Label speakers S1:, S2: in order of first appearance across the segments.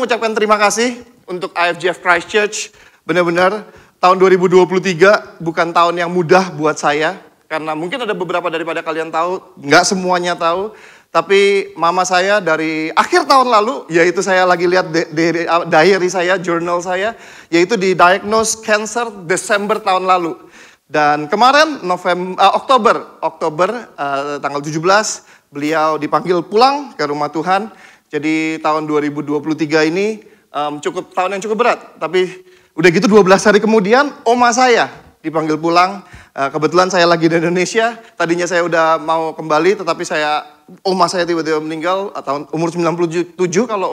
S1: mengucapkan terima kasih untuk IFGF Christchurch. Benar-benar tahun 2023 bukan tahun yang mudah buat saya. Karena mungkin ada beberapa daripada kalian tahu, nggak semuanya tahu. Tapi mama saya dari akhir tahun lalu, yaitu saya lagi lihat diary saya, jurnal saya, yaitu didiagnose cancer Desember tahun lalu. Dan kemarin Oktober tanggal 17, beliau dipanggil pulang ke rumah Tuhan. Jadi tahun 2023 ini tahun yang cukup berat. Tapi udah gitu 12 hari kemudian oma saya dipanggil pulang. Kebetulan saya lagi di Indonesia. Tadinya saya udah mau kembali, tetapi oma saya tiba-tiba meninggal. Umur 97 kalau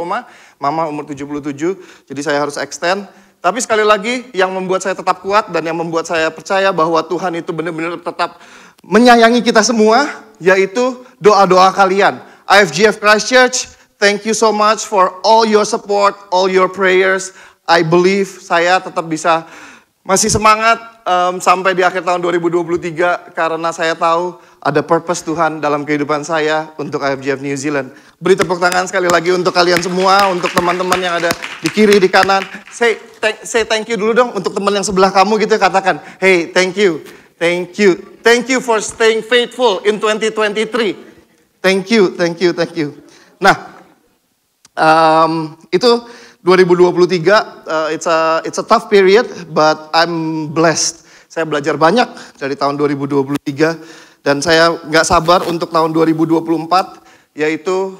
S1: mama umur 77. Jadi saya harus extend. Tapi sekali lagi yang membuat saya tetap kuat dan yang membuat saya percaya bahwa Tuhan itu benar-benar tetap menyayangi kita semua, yaitu doa-doa kalian. IFGF Christchurch, thank you so much for all your support, all your prayers. I believe saya tetap bisa masih semangat sampai di akhir tahun 2023 karena saya tahu ada purpose Tuhan dalam kehidupan saya untuk IFGF New Zealand. Beri tepuk tangan sekali lagi untuk kalian semua, untuk teman-teman yang ada di kiri, di kanan. Say thank you dulu dong untuk teman yang sebelah kamu gitu, katakan, hey thank you, thank you, thank you for staying faithful in 2023. Thank you, thank you, thank you. Nah, itu 2023, it's a tough period, but I'm blessed. Saya belajar banyak dari tahun 2023, dan saya nggak sabar untuk tahun 2024, yaitu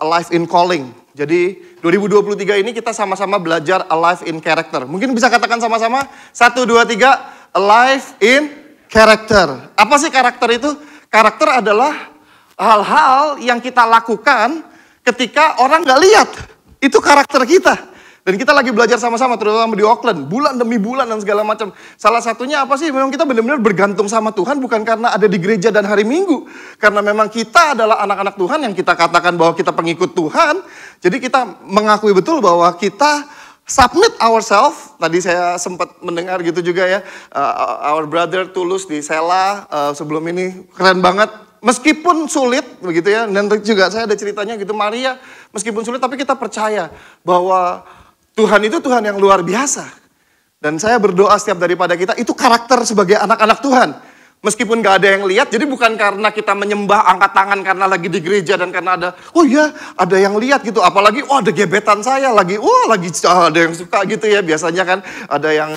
S1: Alive in Calling. Jadi 2023 ini kita sama-sama belajar Alive in Character. Mungkin bisa katakan sama-sama, 1, 2, 3, Alive in Character. Apa sih karakter itu? Karakter adalah hal-hal yang kita lakukan ketika orang nggak lihat. Itu karakter kita. Dan kita lagi belajar sama-sama, terutama di Auckland. Bulan demi bulan dan segala macam. Salah satunya apa sih? Memang kita benar-benar bergantung sama Tuhan. Bukan karena ada di gereja dan hari Minggu. Karena memang kita adalah anak-anak Tuhan yang kita katakan bahwa kita pengikut Tuhan. Jadi kita mengakui betul bahwa kita submit ourselves. Tadi saya sempat mendengar gitu juga ya. Our brother Tulus di Sela sebelum ini keren banget. Meskipun sulit begitu ya, dan juga saya ada ceritanya gitu, Maria meskipun sulit tapi kita percaya bahwa Tuhan itu Tuhan yang luar biasa. Dan saya berdoa setiap daripada kita itu karakter sebagai anak-anak Tuhan. Meskipun gak ada yang lihat, jadi bukan karena kita menyembah angkat tangan karena lagi di gereja dan karena ada yang lihat gitu. Apalagi ada gebetan saya lagi ada yang suka gitu ya. Biasanya kan ada yang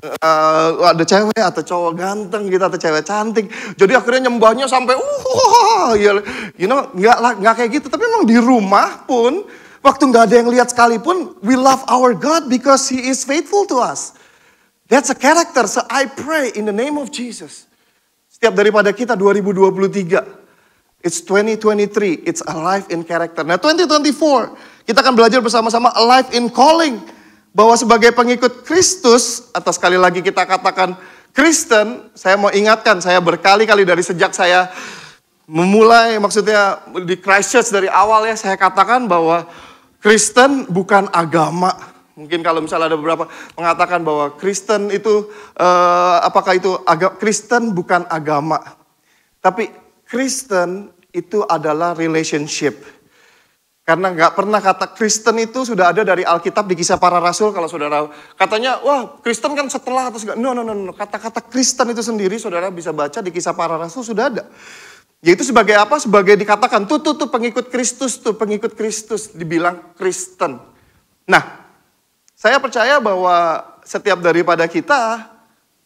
S1: ada cewek atau cowok ganteng gitu atau cewek cantik. Jadi akhirnya nyembahnya sampai nggak kayak gitu. Tapi memang di rumah pun waktu nggak ada yang lihat sekalipun, we love our God because He is faithful to us. That's a character. So I pray in the name of Jesus. Setiap daripada kita 2023, it's 2023, it's alive in character. Nah 2024, kita akan belajar bersama-sama alive in calling. Bahwa sebagai pengikut Kristus, atau sekali lagi kita katakan Kristen, saya mau ingatkan, saya berkali-kali dari sejak saya memulai, maksudnya di Christchurch dari awal ya, saya katakan bahwa Kristen bukan agama. Mungkin kalau misalnya ada beberapa mengatakan bahwa Kristen itu, Kristen bukan agama. Tapi Kristen itu adalah relationship. Karena nggak pernah kata Kristen itu sudah ada dari Alkitab di Kisah Para Rasul. Kalau saudara katanya, wah Kristen kan setelah atau segala. No. Kata-kata Kristen itu sendiri saudara bisa baca di Kisah Para Rasul sudah ada. Yaitu sebagai apa? Sebagai dikatakan, tuh pengikut Kristus, dibilang Kristen. Nah, saya percaya bahwa setiap daripada kita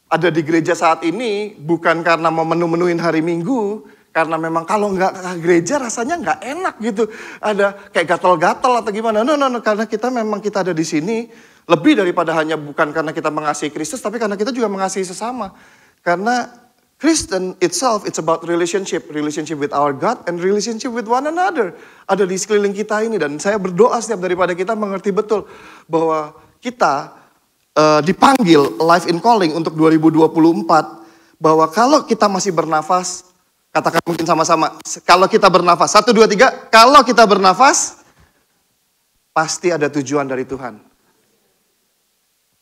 S1: ada di gereja saat ini bukan karena mau menu-menuin hari Minggu, karena memang kalau nggak ke gereja rasanya nggak enak gitu. Ada kayak gatal-gatal atau gimana. No, karena kita ada di sini lebih daripada hanya bukan karena kita mengasihi Kristus, tapi karena kita juga mengasihi sesama. Karena Kristen itself, it's about relationship with our God and relationship with one another. Ada di sekeliling kita ini, dan saya berdoa setiap daripada kita mengerti betul bahwa kita dipanggil life in calling untuk 2024, bahwa kalau kita masih bernafas, katakan mungkin sama-sama, kalau kita bernafas, 1, 2, 3, kalau kita bernafas, pasti ada tujuan dari Tuhan.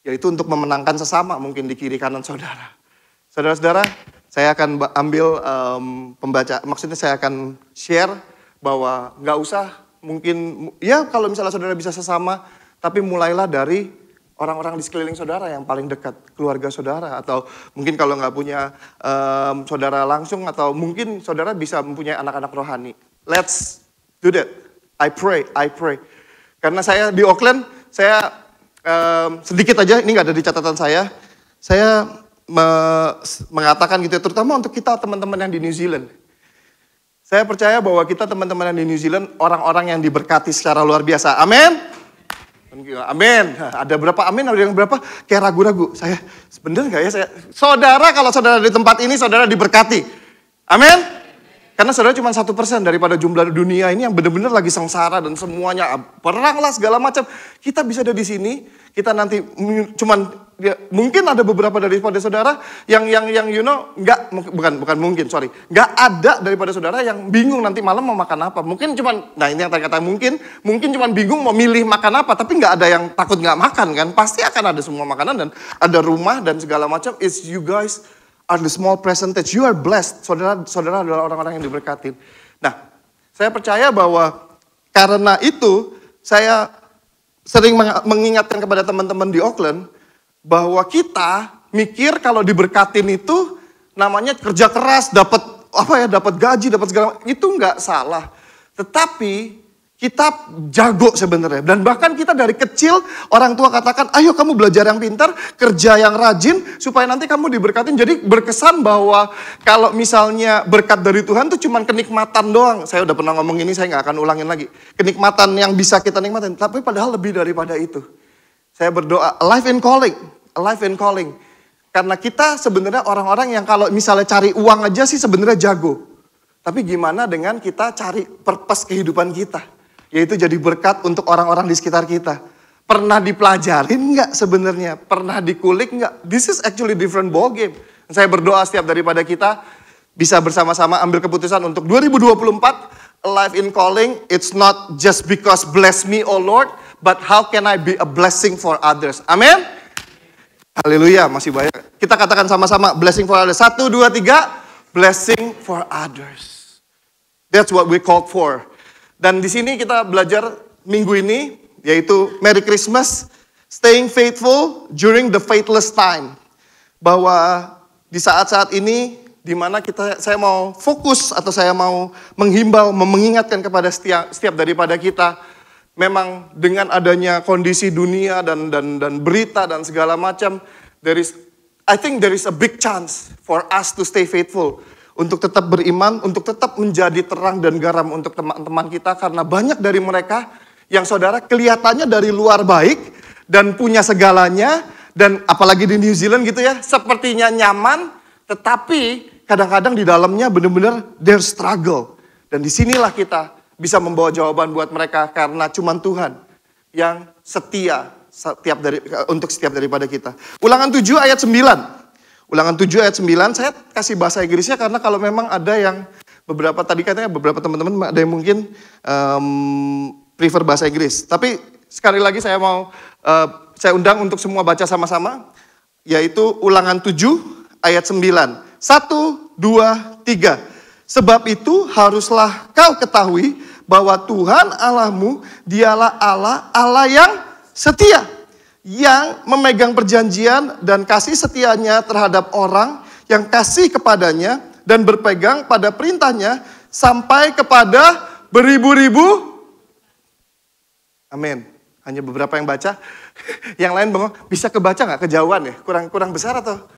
S1: Yaitu untuk memenangkan sesama, mungkin di kiri kanan saudara. Saudara-saudara, saya akan ambil maksudnya saya akan share bahwa nggak usah mungkin, ya kalau misalnya saudara bisa sesama, Tapi mulailah dari orang-orang di sekeliling saudara yang paling dekat, keluarga saudara. Atau mungkin kalau nggak punya saudara langsung, atau mungkin saudara bisa mempunyai anak-anak rohani. Let's do that. I pray. Karena saya di Auckland, saya sedikit aja, ini nggak ada di catatan saya mengatakan gitu ya, terutama untuk kita teman-teman yang di New Zealand. Saya percaya bahwa kita teman-teman yang di New Zealand, orang-orang yang diberkati secara luar biasa. Amin. Amin. Ada berapa amin, ada yang berapa kayak ragu-ragu. Saya bener nggak ya? Saudara, kalau saudara di tempat ini, saudara diberkati. Amin. Karena saudara cuma 1% daripada jumlah dunia ini yang benar-benar lagi sengsara dan semuanya perang lah segala macam. Kita bisa ada di sini, kita nanti cuman ya, mungkin ada beberapa daripada saudara yang bukan mungkin, nggak ada daripada saudara yang bingung nanti malam mau makan apa. Mungkin cuman, nah ini yang tadi kata mungkin cuman bingung mau milih makan apa, tapi nggak ada yang takut nggak makan kan. Pasti akan ada semua makanan dan ada rumah dan segala macam. It's you guys are the small percentage. You are blessed. Saudara adalah orang-orang yang diberkati. Nah, saya percaya bahwa karena itu saya sering mengingatkan kepada teman-teman di Auckland bahwa kita mikir kalau diberkatin itu namanya kerja keras, dapat gaji, dapat segala, itu nggak salah. Tetapi kita jago sebenarnya. Dan bahkan kita dari kecil orang tua katakan, ayo kamu belajar yang pintar, kerja yang rajin, supaya nanti kamu diberkatin. Jadi berkesan bahwa kalau misalnya berkat dari Tuhan itu cuma kenikmatan doang. Saya udah pernah ngomong ini, saya nggak akan ulangin lagi. Kenikmatan yang bisa kita nikmatin. Tapi padahal lebih daripada itu. Saya berdoa, life and calling. Karena kita sebenarnya orang-orang yang kalau misalnya cari uang aja sih sebenarnya jago. Tapi gimana dengan kita cari purpose kehidupan kita? Yaitu jadi berkat untuk orang-orang di sekitar kita. Pernah dipelajarin nggak sebenarnya? Pernah dikulik nggak? This is actually different ball game. Saya berdoa setiap daripada kita bisa bersama-sama ambil keputusan untuk 2024. Life in calling, it's not just because bless me, oh Lord, but how can I be a blessing for others? Amin? Haleluya, masih banyak. Kita katakan sama-sama, blessing for others. 1, 2, 3, blessing for others. That's what we called for. Dan di sini kita belajar minggu ini, yaitu Merry Christmas, staying faithful during the faithless time. Bahwa di saat-saat ini, di mana saya mau fokus atau saya mau menghimbau, mengingatkan kepada setiap daripada kita, memang dengan adanya kondisi dunia dan berita dan segala macam, I think there is a big chance for us to stay faithful. Untuk tetap beriman, untuk tetap menjadi terang dan garam untuk teman-teman kita. Karena banyak dari mereka yang saudara kelihatannya dari luar baik dan punya segalanya. Dan apalagi di New Zealand gitu ya, sepertinya nyaman. Tetapi kadang-kadang di dalamnya benar-benar their struggle. Dan disinilah kita bisa membawa jawaban buat mereka. Karena cuma Tuhan yang setia untuk setiap daripada kita. Ulangan 7 ayat 9. Ulangan 7 ayat 9, saya kasih bahasa Inggrisnya karena kalau memang ada yang beberapa teman-teman ada yang mungkin prefer bahasa Inggris. Tapi sekali lagi saya saya undang untuk semua baca sama-sama, yaitu Ulangan 7 ayat 9. 1, 2, 3. Sebab itu haruslah kau ketahui bahwa Tuhan Allahmu dialah Allah yang setia, yang memegang perjanjian dan kasih setianya terhadap orang yang kasih kepadanya dan berpegang pada perintahnya sampai kepada beribu-ribu. Amin. Hanya beberapa yang baca. Yang lain bisa kebaca nggak? Kejauhan ya? Kurang besar atau?